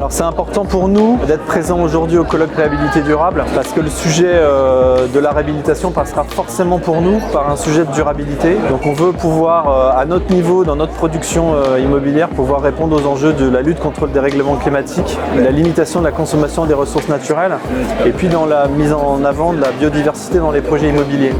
Alors c'est important pour nous d'être présents aujourd'hui au colloque Réhabilité Durable parce que le sujet de la réhabilitation passera forcément pour nous par un sujet de durabilité. Donc on veut pouvoir, à notre niveau, dans notre production immobilière, pouvoir répondre aux enjeux de la lutte contre le dérèglement climatique, la limitation de la consommation des ressources naturelles et puis dans la mise en avant de la biodiversité dans les projets immobiliers.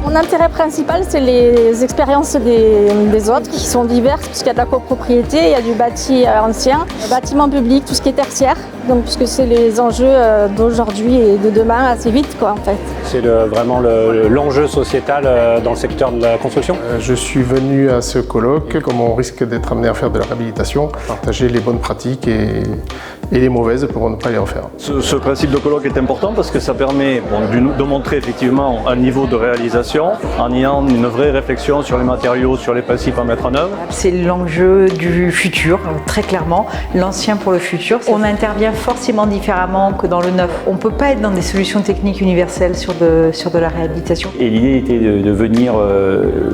Mon intérêt principal, c'est les expériences des autres qui sont diverses, puisqu'il y a de la copropriété, il y a du bâti ancien, bâtiment public, tout ce qui est tertiaire, donc puisque c'est les enjeux d'aujourd'hui et de demain assez vite en fait. C'est vraiment l'enjeu sociétal dans le secteur de la construction. Je suis venu à ce colloque, comme on risque d'être amené à faire de la réhabilitation, partager les bonnes pratiques et les mauvaises pour ne pas les refaire. Ce principe de colloque est important parce que ça permet de montrer effectivement un niveau de réalisation en ayant une vraie réflexion sur les matériaux, sur les principes à mettre en œuvre. C'est l'enjeu du futur, très clairement, l'ancien pour le futur. On intervient forcément différemment que dans le neuf. On ne peut pas être dans des solutions techniques universelles sur de la réhabilitation. Et l'idée était de venir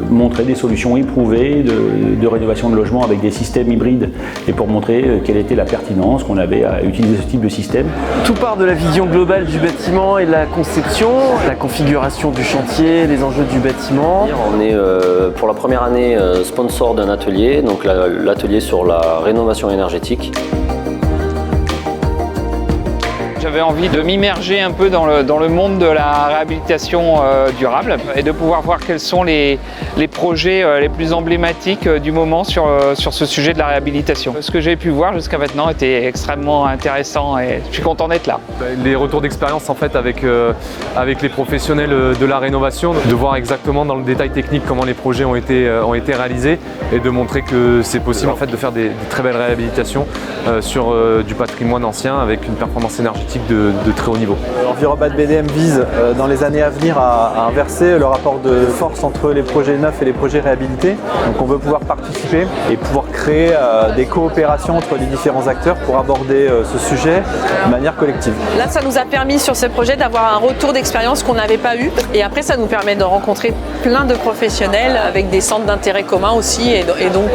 montrer des solutions éprouvées de rénovation de logements avec des systèmes hybrides et pour montrer quelle était la pertinence qu'on avait à utiliser ce type de système. Tout part de la vision globale du bâtiment et de la conception, la configuration du chantier, les enjeux du bâtiment. On est pour la première année sponsor d'un atelier, donc l'atelier sur la rénovation énergétique. J'avais envie de m'immerger un peu dans le monde de la réhabilitation durable et de pouvoir voir quels sont les projets les plus emblématiques du moment sur ce sujet de la réhabilitation. Ce que j'ai pu voir jusqu'à maintenant était extrêmement intéressant et je suis content d'être là. Les retours d'expérience en fait avec les professionnels de la rénovation, de voir exactement dans le détail technique comment les projets ont été réalisés et de montrer que c'est possible en fait de faire des très belles réhabilitations sur du patrimoine ancien avec une performance énergétique de très haut niveau. Envirobat BDM vise dans les années à venir à inverser le rapport de force entre les projets neufs et les projets réhabilités. Donc on veut pouvoir participer et pouvoir créer des coopérations entre les différents acteurs pour aborder ce sujet de manière collective. Là, ça nous a permis sur ce projet d'avoir un retour d'expérience qu'on n'avait pas eu. Et après, ça nous permet de rencontrer plein de professionnels avec des centres d'intérêt communs aussi et donc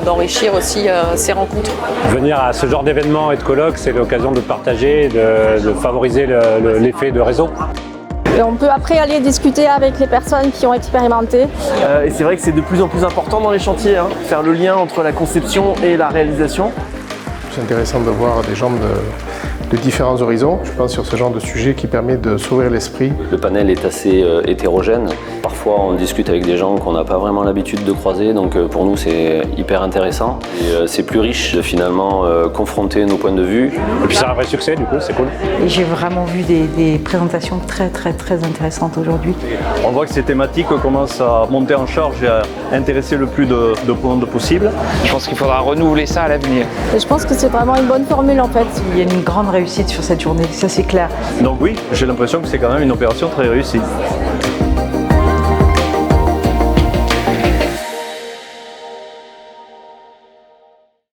d'enrichir aussi ces rencontres. Venir à ce genre d'événement et de colloques, c'est l'occasion de partager, de favoriser l'effet de réseau. Et on peut après aller discuter avec les personnes qui ont expérimenté. Et c'est vrai que c'est de plus en plus important dans les chantiers, faire le lien entre la conception et la réalisation. C'est intéressant de voir des gens de différents horizons, je pense, sur ce genre de sujet qui permet de s'ouvrir l'esprit. Le panel est assez hétérogène. Parfois, on discute avec des gens qu'on n'a pas vraiment l'habitude de croiser, donc pour nous, c'est hyper intéressant. Et c'est plus riche de finalement confronter nos points de vue. Et puis c'est un vrai succès, du coup, c'est cool. Et j'ai vraiment vu des présentations très intéressantes aujourd'hui. On voit que ces thématiques commencent à monter en charge et à intéresser le plus de monde possible. Je pense qu'il faudra renouveler ça à l'avenir. Et je pense que c'est vraiment une bonne formule en fait. Il y a une grande réussite sur cette journée, ça c'est clair. Donc oui, j'ai l'impression que c'est quand même une opération très réussie.